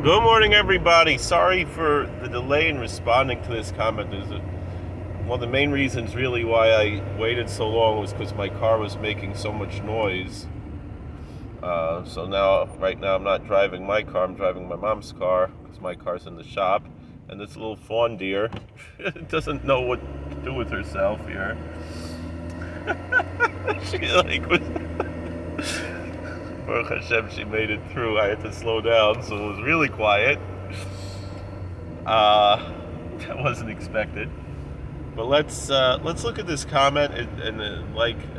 Good morning, everybody. Sorry for the delay in responding to this comment. One of the main reasons, really, why I waited so long was because my car was making so much noise. Right now, I'm not driving my car. I'm driving my mom's car because my car's in the shop. And this little fawn deer doesn't know what to do with herself here. She was. Baruch Hashem, she made it through. I had to slow down, so it was really quiet. That wasn't expected. But let's look at this comment,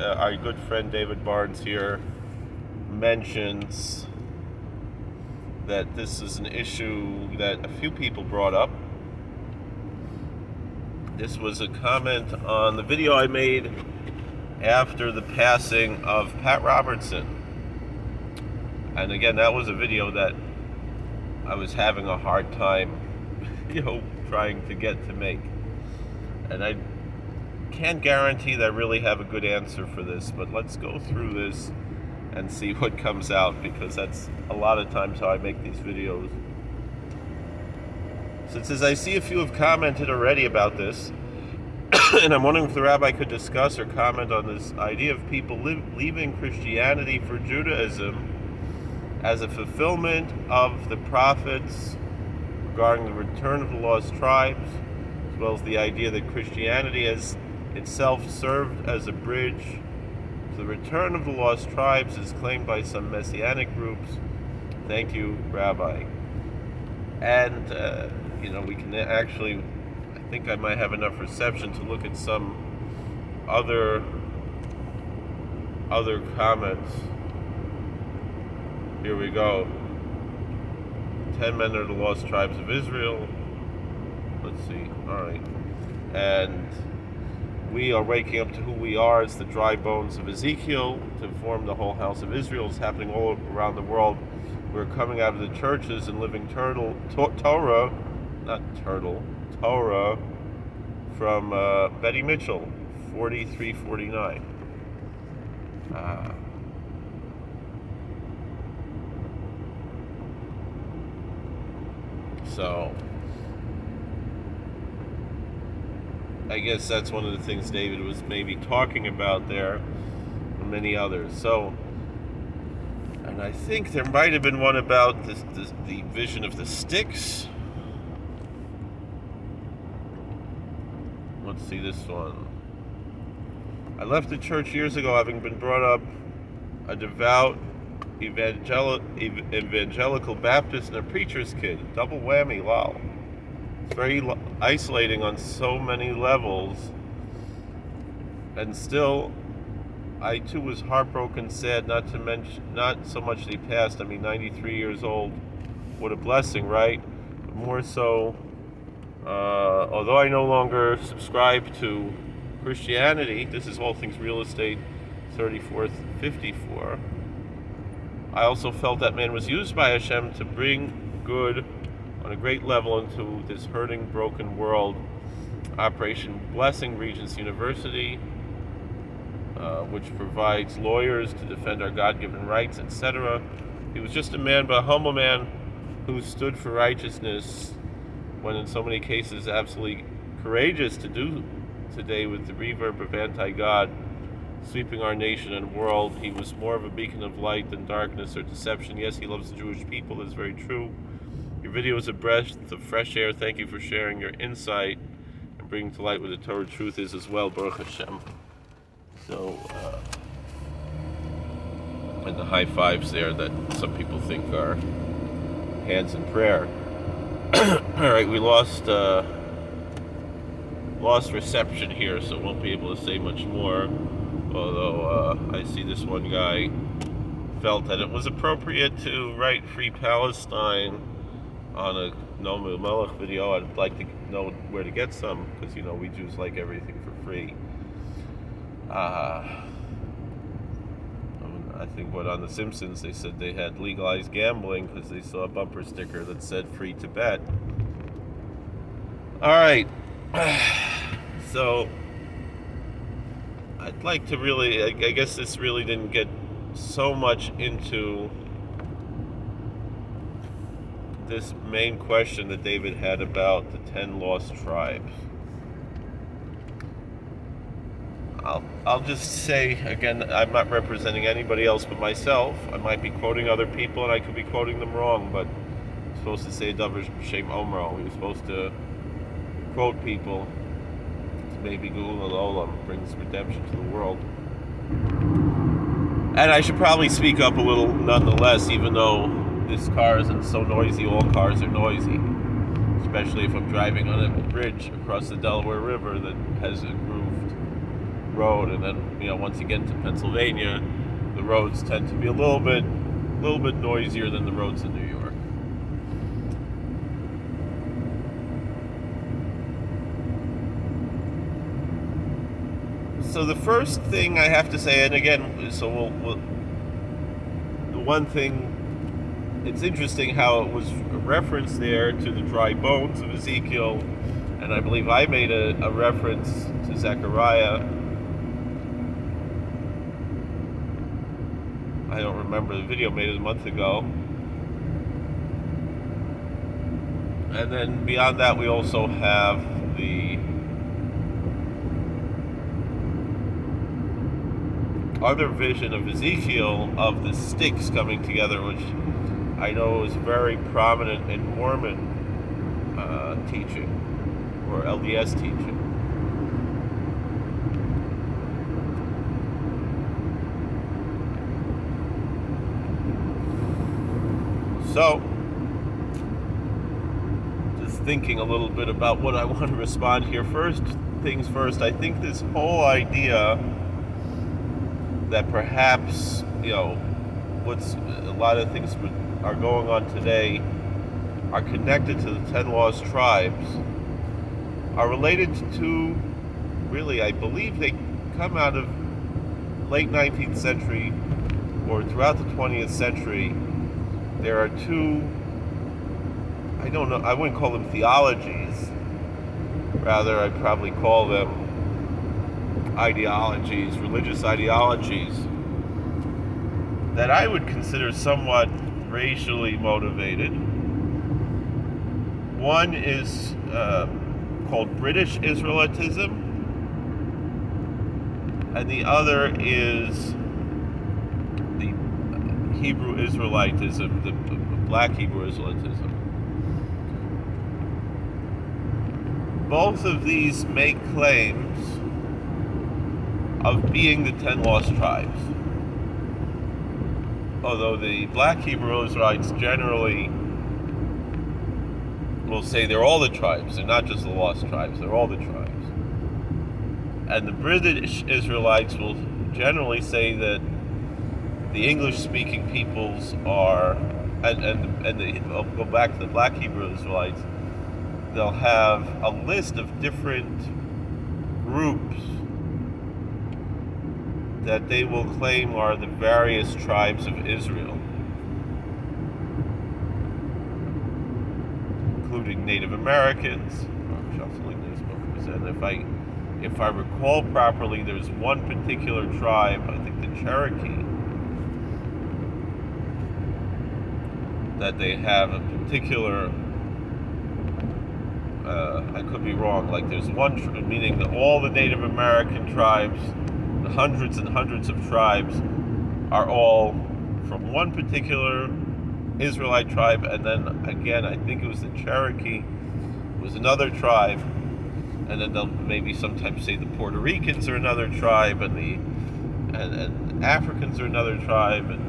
our good friend David Barnes here mentions that this is an issue that a few people brought up. This was a comment on the video I made after the passing of Pat Robertson. And again, that was a video that I was having a hard time, trying to get to make. And I can't guarantee that I really have a good answer for this, but let's go through this and see what comes out, because that's a lot of times how I make these videos. So it says, I see a few have commented already about this, and I'm wondering if the rabbi could discuss or comment on this idea of people leaving Christianity for Judaism as a fulfillment of the prophets regarding the return of the lost tribes, as well as the idea that Christianity has itself served as a bridge to the return of the lost tribes as claimed by some messianic groups. Thank you, Rabbi. And, we can actually, I think I might have enough reception to look at some other comments. Here we go. 10 men are the lost tribes of Israel. Let's see. Alright. And we are waking up to who we are as the dry bones of Ezekiel to form the whole house of Israel. It's happening all around the world. We're coming out of the churches and living Torah from Betty Mitchell, 4349. So, I guess that's one of the things David was maybe talking about there, and many others. So, and I think there might have been one about the vision of the sticks. Let's see this one. I left the church years ago, having been brought up a devout evangelical Baptist and a preacher's kid. Double whammy, lol. It's very isolating on so many levels. And still, I too was heartbroken, sad, not so much that he passed. 93 years old. What a blessing, right? But more so, although I no longer subscribe to Christianity, this is All Things Real Estate 3454. I also felt that man was used by Hashem to bring good on a great level into this hurting, broken world. Operation Blessing, Regents University, which provides lawyers to defend our God-given rights, etc. He was just a man, but a humble man who stood for righteousness when in so many cases absolutely courageous to do today with the reverb of anti-God sweeping our nation and world. He was more of a beacon of light than darkness or deception. Yes, he loves the Jewish people. That's very true. Your video is a breath of fresh air. Thank you for sharing your insight and bringing to light what the Torah truth is as well, Baruch Hashem. So, and the high fives there that some people think are hands in prayer. All right, we lost reception here, so won't be able to say much more. Although I see this one guy felt that it was appropriate to write Free Palestine on a Noam Melech video. I'd like to know where to get some, because we Jews like everything for free. I think on The Simpsons they said they had legalized gambling because they saw a bumper sticker that said Free Tibet. All right. So I'd like to really, I guess this really didn't get so much into this main question that David had about the 10 lost tribes. I'll just say, again, I'm not representing anybody else but myself. I might be quoting other people and I could be quoting them wrong, but I'm supposed to say Davar Shem Omro. You're supposed to quote people. Maybe Geula Olam brings redemption to the world. And I should probably speak up a little nonetheless, even though this car isn't so noisy. All cars are noisy, especially if I'm driving on a bridge across the Delaware River that has a grooved road, and then once you get into Pennsylvania, the roads tend to be a little bit noisier than the roads in New York. So the first thing I have to say, and again, so the one thing, it's interesting how it was referenced there to the dry bones of Ezekiel, and I believe I made a reference to Zechariah. I don't remember, the video made it a month ago. And then beyond that, we also have the other vision of Ezekiel of the sticks coming together, which I know is very prominent in Mormon teaching or LDS teaching. So, just thinking a little bit about what I want to respond here. First things first, I think this whole idea that perhaps, what's a lot of things are going on today are connected to the 10 lost tribes are related to, really, I believe they come out of late 19th century or throughout the 20th century. There are two, I don't know, I wouldn't call them theologies, rather I'd probably call them ideologies, religious ideologies, that I would consider somewhat racially motivated. One is called British Israelitism, and the other is the Hebrew Israelitism, the black Hebrew Israelitism. Both of these make claims of being the 10 lost tribes. Although the black Hebrew Israelites generally will say they're all the tribes, they're not just the lost tribes, they're all the tribes. And the British Israelites will generally say that the English-speaking peoples are, I'll go back to the black Hebrew Israelites, they'll have a list of different groups that they will claim are the various tribes of Israel, including Native Americans. And if I recall properly, there's one particular tribe, I think the Cherokee, that they have a particular, I could be wrong, like there's one, meaning that all the Native American tribes, the hundreds and hundreds of tribes, are all from one particular Israelite tribe, and then again, I think it was the Cherokee, was another tribe, and then they'll maybe sometimes say the Puerto Ricans are another tribe, and the Africans are another tribe, and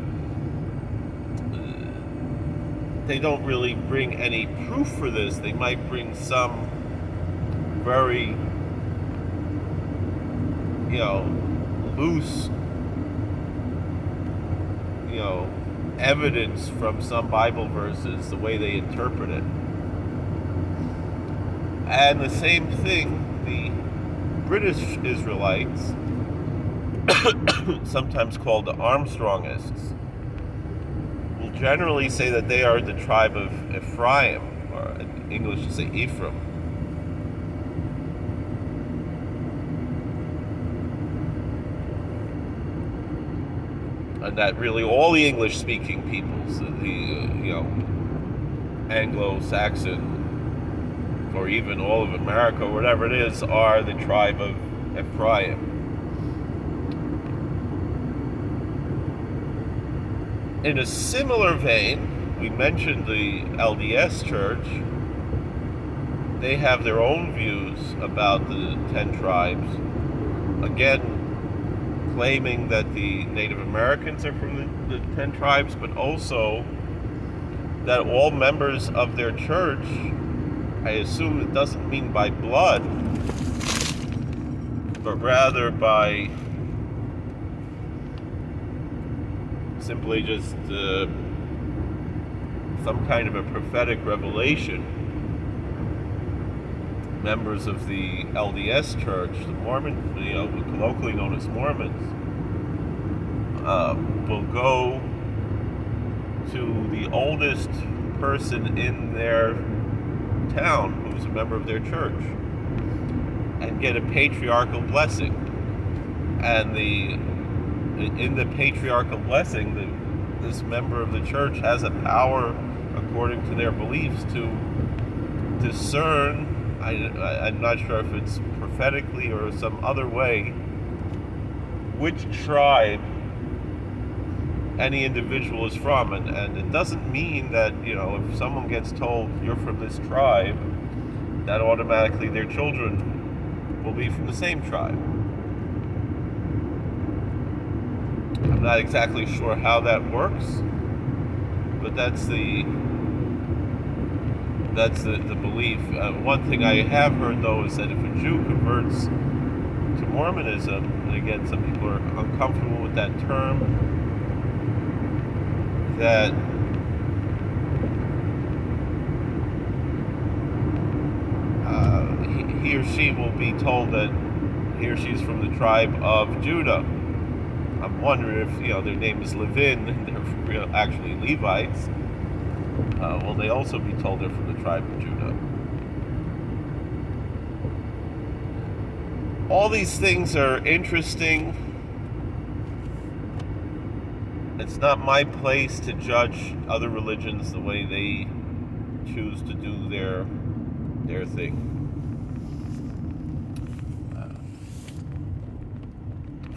they don't really bring any proof for this. They might bring some very, loose, evidence from some Bible verses, the way they interpret it. And the same thing, the British Israelites, sometimes called the Armstrongists, will generally say that they are the tribe of Ephraim, or in English to say Ephraim. And that really all the English-speaking peoples, the Anglo-Saxon, or even all of America, whatever it is, are the tribe of Ephraim. In a similar vein, we mentioned the LDS Church. They have their own views about the 10 tribes. Again, claiming that the Native Americans are from the 10 tribes, but also that all members of their church, I assume it doesn't mean by blood, but rather by simply just some kind of a prophetic revelation. Members of the LDS Church, the Mormon, colloquially known as Mormons, will go to the oldest person in their town who's a member of their church and get a patriarchal blessing. And in the patriarchal blessing, this member of the church has a power, according to their beliefs, to discern, I'm not sure if it's prophetically or some other way, which tribe any individual is from. And it doesn't mean that, if someone gets told you're from this tribe, that automatically their children will be from the same tribe. I'm not exactly sure how that works, but that's the belief. One thing I have heard, though, is that if a Jew converts to Mormonism, and again, some people are uncomfortable with that term, that he or she will be told that he or she's from the tribe of Judah. I'm wondering if, their name is Levin, and they're actually Levites. Will they also be told they're from the tribe of Judah? All these things are interesting. It's not my place to judge other religions the way they choose to do their thing.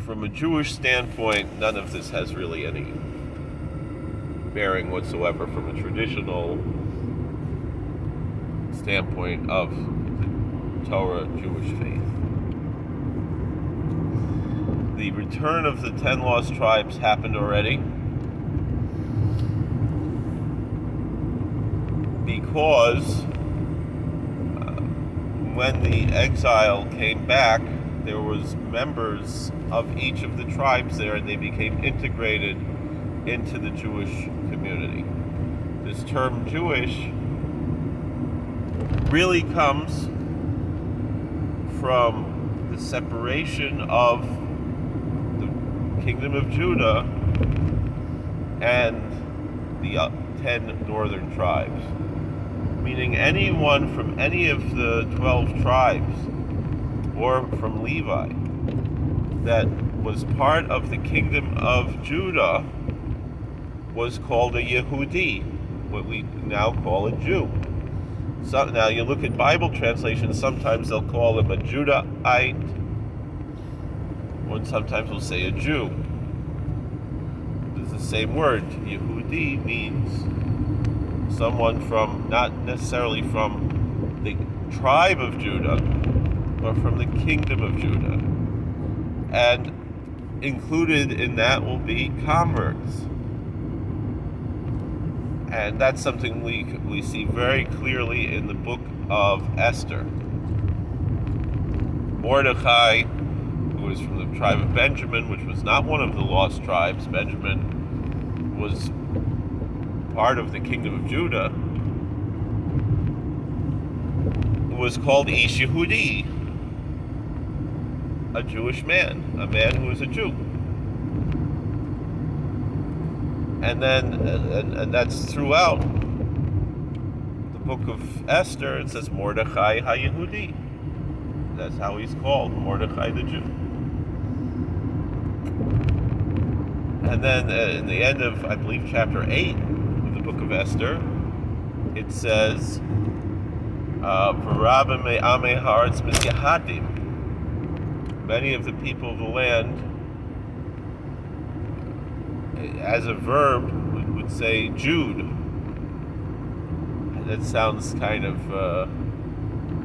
From a Jewish standpoint, none of this has really any bearing whatsoever from a traditional standpoint of the Torah Jewish faith. The return of the 10 lost tribes happened already, because when the exile came back, there was members of each of the tribes there, and they became integrated into the Jewish community. This term Jewish really comes from the separation of the kingdom of Judah and the 10 northern tribes, meaning anyone from any of the 12 tribes or from Levi that was part of the kingdom of Judah was called a Yehudi, what we now call a Jew. So now you look at Bible translations, sometimes they'll call him a Judahite, or sometimes they'll say a Jew. It's the same word. Yehudi means someone from, not necessarily from the tribe of Judah, but from the kingdom of Judah. And included in that will be converts. And that's something we see very clearly in the book of Esther. Mordecai, who was from the tribe of Benjamin, which was not one of the lost tribes. Benjamin was part of the kingdom of Judah, was called Ish Yehudi, a Jewish man, a man who was a Jew. And then, and that's throughout the book of Esther. It says Mordecai HaYehudi. That's how he's called, Mordecai the Jew. And then in the end of, I believe, chapter 8 of the book of Esther, it says, "V'rabim me'amei haaretz misyahadim." Many of the people of the land, as a verb, would say Jude. That sounds kind of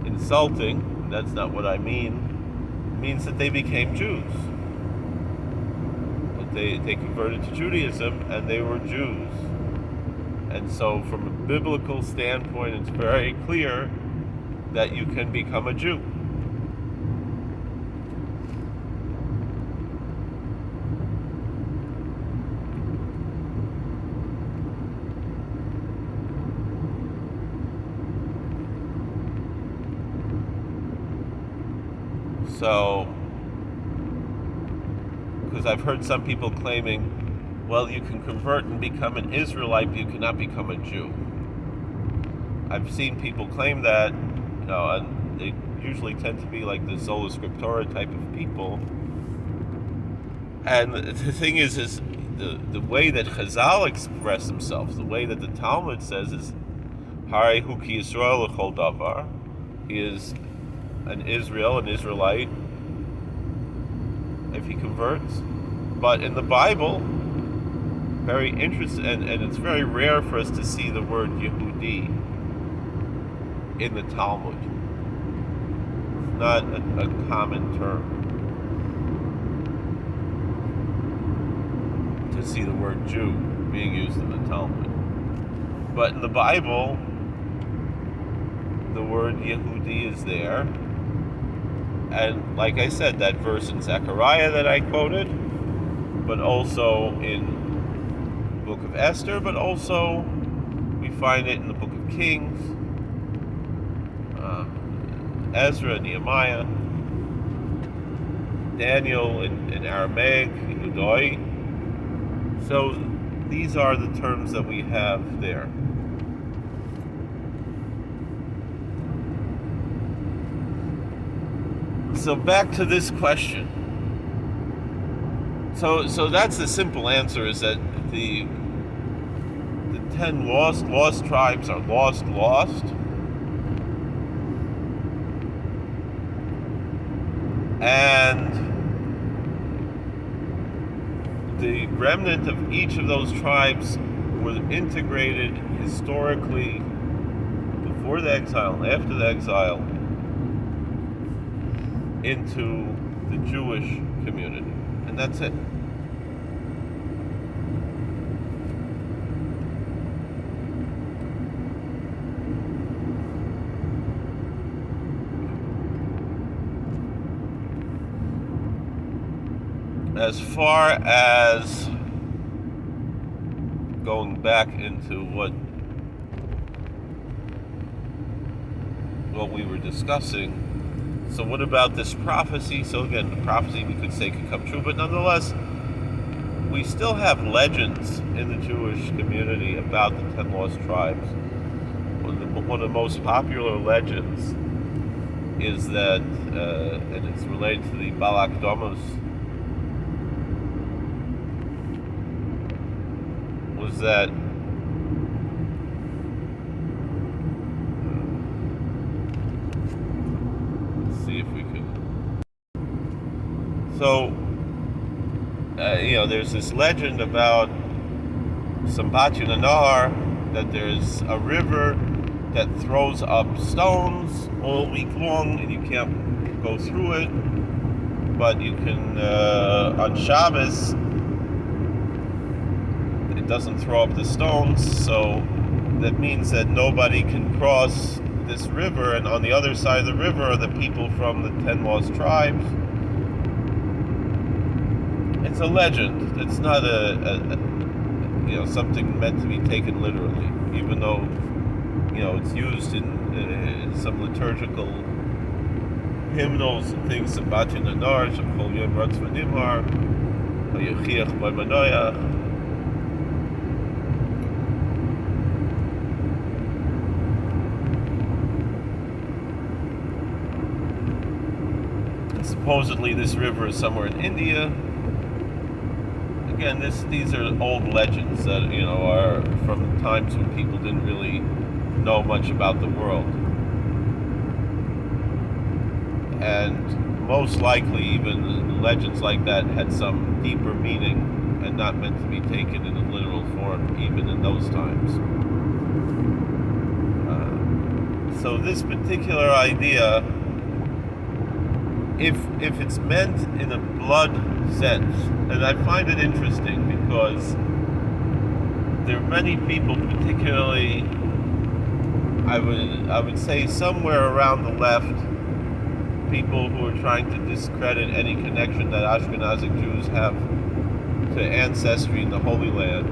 insulting. That's not what I mean. It means that they became Jews. That they converted to Judaism and they were Jews. And so from a biblical standpoint, it's very clear that you can become a Jew. So, because I've heard some people claiming, well, you can convert and become an Israelite, but you cannot become a Jew. I've seen people claim that, and they usually tend to be like the Sola Scriptura type of people. And the thing is the way that Chazal express themselves, the way that the Talmud says is, Harei hu ki Yisrael l'chol davar. He is an Israelite, if he converts. But in the Bible, very interesting, and it's very rare for us to see the word Yehudi in the Talmud. It's not a common term to see the word Jew being used in the Talmud. But in the Bible, the word Yehudi is there. And like I said, that verse in Zechariah that I quoted, but also in the book of Esther, but also we find it in the book of Kings, Ezra, Nehemiah, Daniel in Aramaic, Yehudoi. So these are the terms that we have there. So back to this question. So that's the simple answer, is that the 10 lost tribes are lost. And the remnant of each of those tribes were integrated historically before the exile and after the exile into the Jewish community. And that's it. As far as going back into what we were discussing, so what about this prophecy? So again, the prophecy we could say could come true, but nonetheless, we still have legends in the Jewish community about the 10 lost tribes. One of the most popular legends is that, and it's related to the Baal HaKdomos, was that there's this legend about Sambatyon Nahar, that there's a river that throws up stones all week long and you can't go through it, but you can, on Shabbos, it doesn't throw up the stones, so that means that nobody can cross this river, and on the other side of the river are the people from the 10 lost tribes. It's a legend. It's not something meant to be taken literally, even though it's used in some liturgical hymnals and things. Sambatyon Nahar, Shekol Yom Ratz V'Nimhar, Hayechiach B'Manoyach. Supposedly this river is somewhere in India. Again, these are old legends that are from times when people didn't really know much about the world. And most likely even legends like that had some deeper meaning and not meant to be taken in a literal form even in those times. So this particular idea, if it's meant in a blood sense, and I find it interesting because there are many people, particularly I would say somewhere around the left, people who are trying to discredit any connection that Ashkenazic Jews have to ancestry in the Holy Land,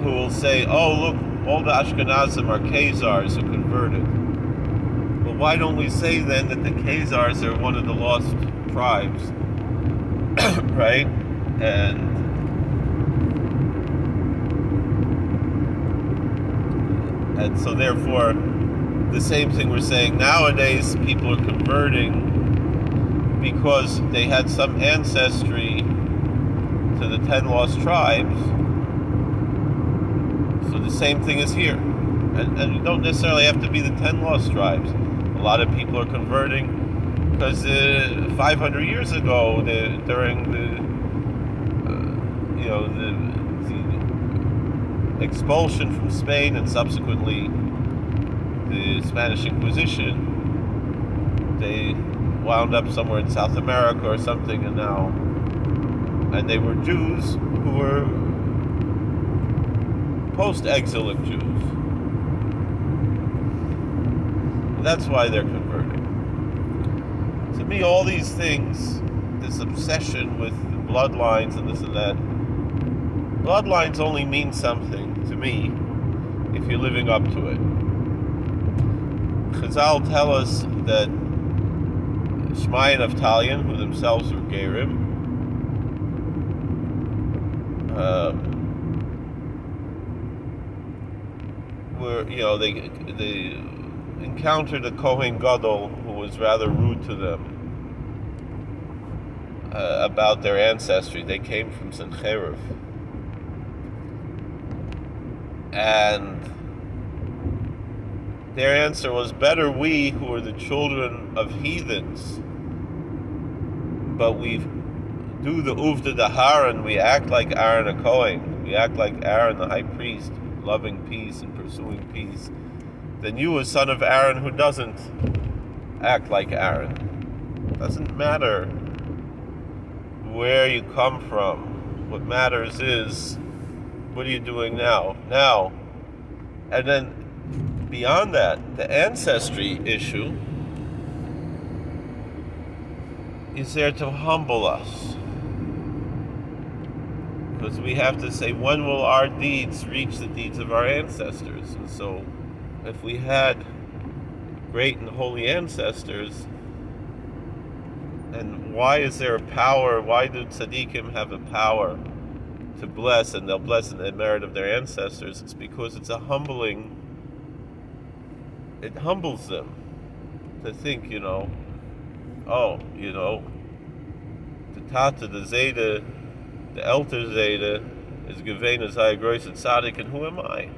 who will say, oh look, all the Ashkenazim are Khazars who converted. Well, why don't we say then that the Khazars are one of the lost tribes, right? And so therefore, the same thing we're saying nowadays, people are converting because they had some ancestry to the 10 lost tribes. So the same thing is here. And you don't necessarily have to be the 10 lost tribes. A lot of people are converting because 500 years ago, during the expulsion from Spain and subsequently the Spanish Inquisition, they wound up somewhere in South America or something, and they were Jews who were post-exilic Jews. That's why they're converting. To me, all these things, this obsession with bloodlines and this and that, bloodlines only mean something to me if you're living up to it. Chazal tell us that Shmai and Naftalion, who themselves were Gerim, they encountered a Kohen Gadol who was rather rude to them about their ancestry. They came from Sencherif. And their answer was, better we who are the children of heathens, but we do the Uvda Daharan, we act like Aaron a Kohen, we act like Aaron the high priest, loving peace and pursuing peace, than you, a son of Aaron, who doesn't act like Aaron. Doesn't matter where you come from. What matters is, what are you doing now? And then beyond that, the ancestry issue is there to humble us. Because we have to say, when will our deeds reach the deeds of our ancestors? And so, if we had great and holy ancestors, and why is there a power, why do tzaddikim have a power to bless, and they'll bless in the merit of their ancestors? It's because it's a humbling, it humbles them to think, the Tata, the Zeta, the Elter Zeta is Gevena Zayagrois and Tzaddik, and who am I?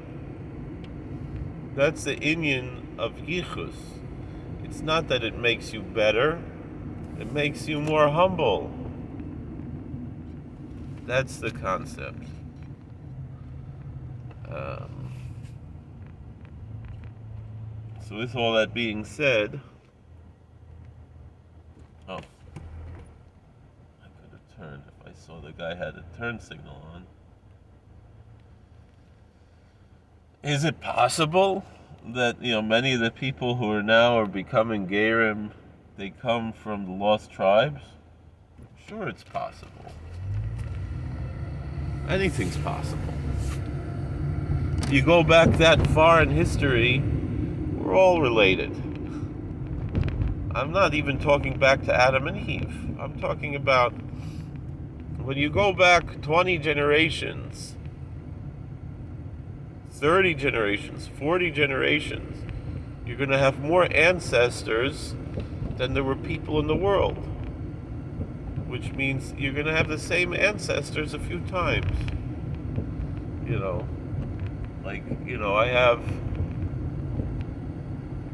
That's the inyan of Yichus. It's not that it makes you better, it makes you more humble. That's the concept. So with all that being said, I could have turned if I saw the guy had a turn signal on. Is it possible that many of the people who are becoming Gerim, they come from the lost tribes? Sure, it's possible. Anything's possible. You go back that far in history, we're all related. I'm not even talking back to Adam and Eve. I'm talking about when you go back 20 generations, 30 generations, 40 generations, you're going to have more ancestors than there were people in the world. Which means you're going to have the same ancestors a few times. Like, I have,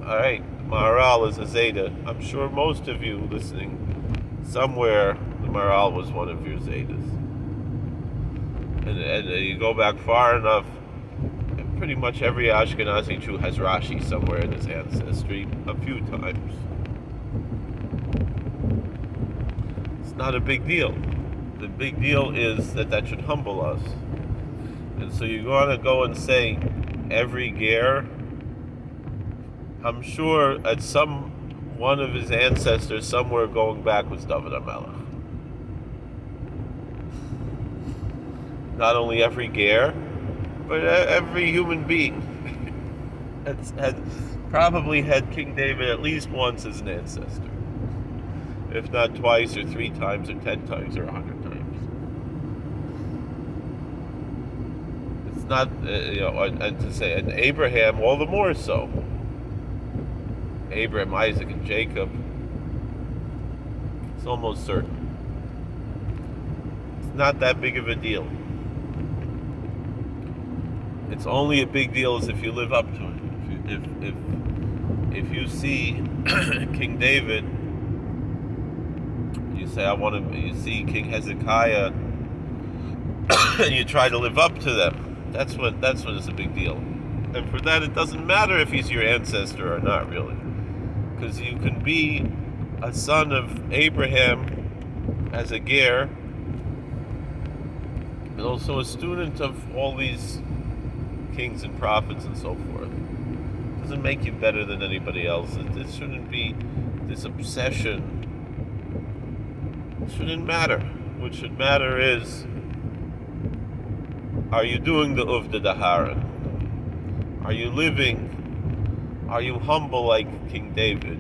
alright, Maharal is a Zeta. I'm sure most of you listening, somewhere the Maharal was one of your Zetas. And you go back far enough, and pretty much every Ashkenazi Jew has Rashi somewhere in his ancestry a few times. It's not a big deal. The big deal is that should humble us. And so you're going to go and say every Ger, I'm sure at one of his ancestors somewhere going back was David HaMelech. Not only every Ger, but every human being probably had King David at least once as an ancestor. If not twice or 3 times or 10 times or 100 times. It's not, and to say, and Abraham all the more so. Abraham, Isaac, and Jacob. It's almost certain. It's not that big of a deal. It's only a big deal as if you live up to it. If you see King David, you say, you see King Hezekiah, and you try to live up to them. That's when it's a big deal. And for that, it doesn't matter if he's your ancestor or not, really. Because you can be a son of Abraham as a Ger, and also a student of all these kings and prophets and so forth. It doesn't make you better than anybody else. It shouldn't be this obsession. It shouldn't matter. What should matter is, are you doing the Uvda Daharan? Are you living? Are you humble like King David?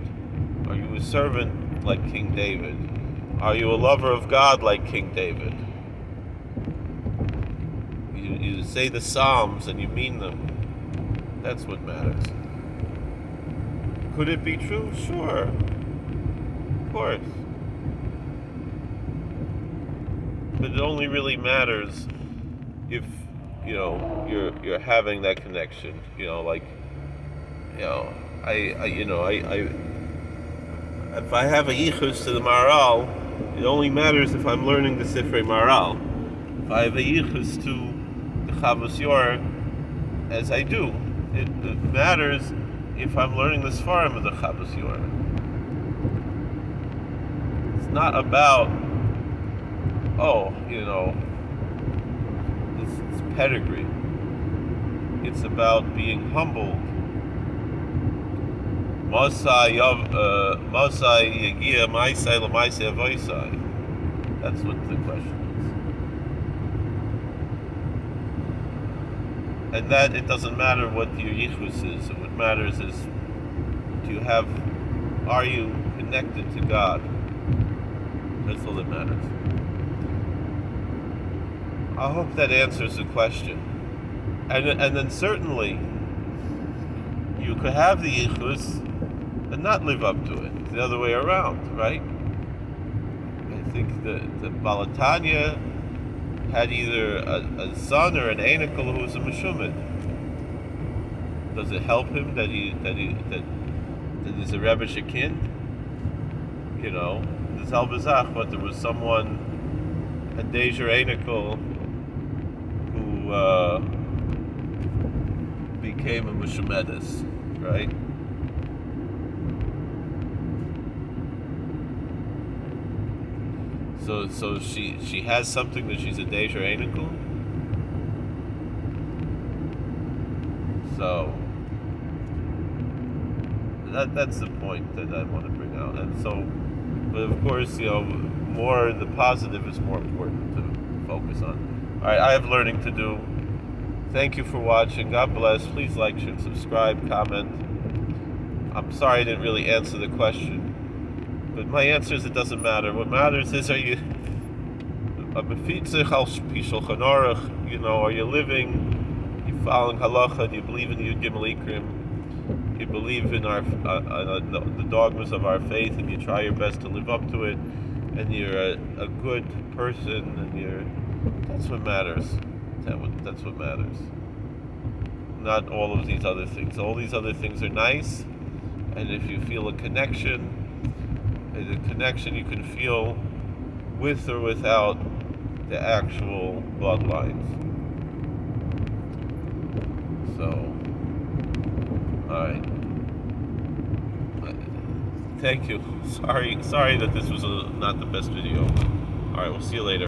Are you a servant like King David? Are you a lover of God like King David? You say the Psalms and you mean them. That's what matters. Could it be true? Sure. Of course. But it only really matters if, you're having that connection. If I have a yichus to the Maharal, it only matters if I'm learning the Sifrei Maharal. If I have a yichus to the Chavos Yor, as I do, it matters if I'm learning the Sfarim of the Chavos Yor. It's not about, it's pedigree. It's about being humbled. Masai Yagia Maisai Lamaisai Avoisai. That's what the question is. And that it doesn't matter what your yichus is. What matters is, are you connected to God? That's all that matters. I hope that answers the question. And then certainly, you could have the yichus and not live up to it. The other way around, right? I think the Balatanya had either a son or an Einikel who was a Meshumid. Does it help him that he's a Rebbe Shekin? There's Al-Bazach, but there was someone, a Dejer Einikel, who became a Meshumedis, right? So she has something that she's a Deja Einikel. So that's the point that I want to bring out. And so, but of course, more the positive is more important to focus on. All right, I have learning to do. Thank you for watching. God bless. Please like, share, subscribe, comment. I'm sorry I didn't really answer the question. But my answer is it doesn't matter. What matters is, are you a mefitzich al Shulchan Aruch? Are you living? You following halacha? Do you believe in Yud Gimel Ikrim? You believe in the dogmas of our faith, and you try your best to live up to it, and you're a good person, and that's what matters. That's what matters. not all of these other things. All these other things are nice, and if you feel a connection you can feel with or without the actual bloodlines. So, alright. Thank you. Sorry that this was not the best video. Alright, we'll see you later.